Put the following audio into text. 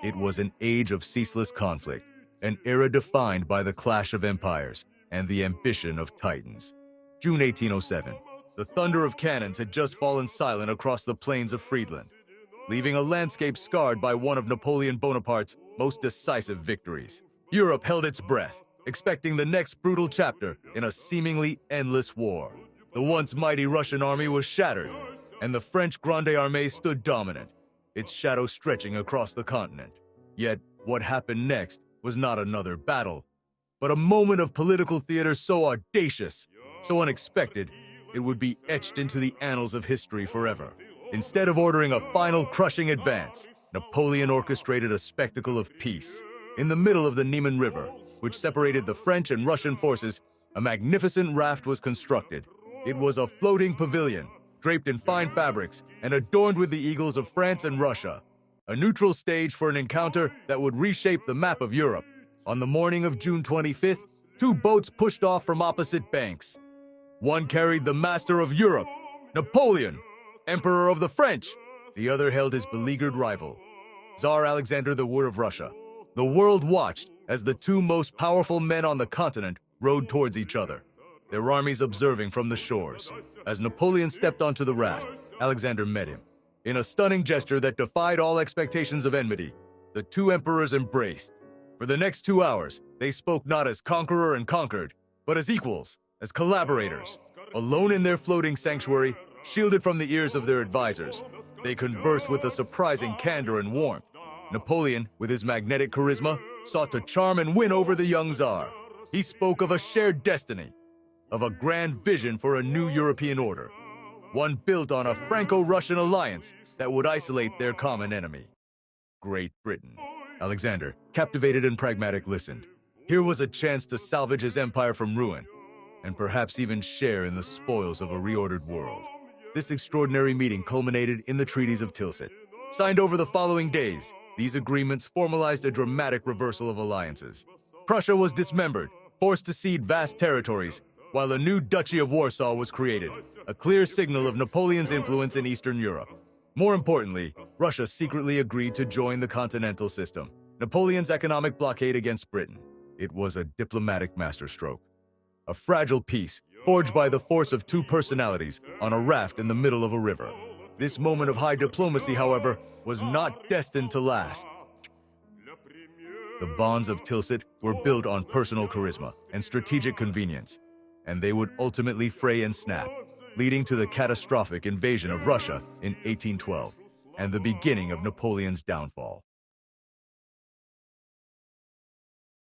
It was an age of ceaseless conflict, an era defined by the clash of empires and the ambition of titans. June 1807. The thunder of cannons had just fallen silent across the plains of Friedland, leaving a landscape scarred by one of Napoleon Bonaparte's most decisive victories. Europe held its breath, expecting the next brutal chapter in a seemingly endless war. The once mighty Russian army was shattered, and the French Grande Armée stood dominant, its shadow stretching across the continent. Yet, what happened next was not another battle, but a moment of political theater so audacious, so unexpected, it would be etched into the annals of history forever. Instead of ordering a final crushing advance, Napoleon orchestrated a spectacle of peace. In the middle of the Niemen River, which separated the French and Russian forces, a magnificent raft was constructed. It was a floating pavilion, draped in fine fabrics and adorned with the eagles of France and Russia, a neutral stage for an encounter that would reshape the map of Europe. On the morning of June 25th, two boats pushed off from opposite banks. One carried the master of Europe, Napoleon, Emperor of the French. The other held his beleaguered rival, Tsar Alexander the Word of Russia. The world watched as the two most powerful men on the continent rowed towards each other, their armies observing from the shores. As Napoleon stepped onto the raft, Alexander met him. In a stunning gesture that defied all expectations of enmity, the two emperors embraced. For the next 2 hours, they spoke not as conqueror and conquered, but as equals, as collaborators. Alone in their floating sanctuary, shielded from the ears of their advisors, they conversed with a surprising candor and warmth. Napoleon, with his magnetic charisma, sought to charm and win over the young Tsar. He spoke of a shared destiny, of a grand vision for a new European order, one built on a Franco-Russian alliance that would isolate their common enemy, Great Britain. Alexander, captivated and pragmatic, listened. Here was a chance to salvage his empire from ruin, and perhaps even share in the spoils of a reordered world. This extraordinary meeting culminated in the treaties of Tilsit. Signed over the following days, these agreements formalized a dramatic reversal of alliances. Prussia was dismembered, forced to cede vast territories, while a new Duchy of Warsaw was created, a clear signal of Napoleon's influence in Eastern Europe. More importantly, Russia secretly agreed to join the continental system, Napoleon's economic blockade against Britain. It was a diplomatic masterstroke, a fragile peace forged by the force of two personalities on a raft in the middle of a river. This moment of high diplomacy, however, was not destined to last. The bonds of Tilsit were built on personal charisma and strategic convenience, and they would ultimately fray and snap, leading to the catastrophic invasion of Russia in 1812 and the beginning of Napoleon's downfall.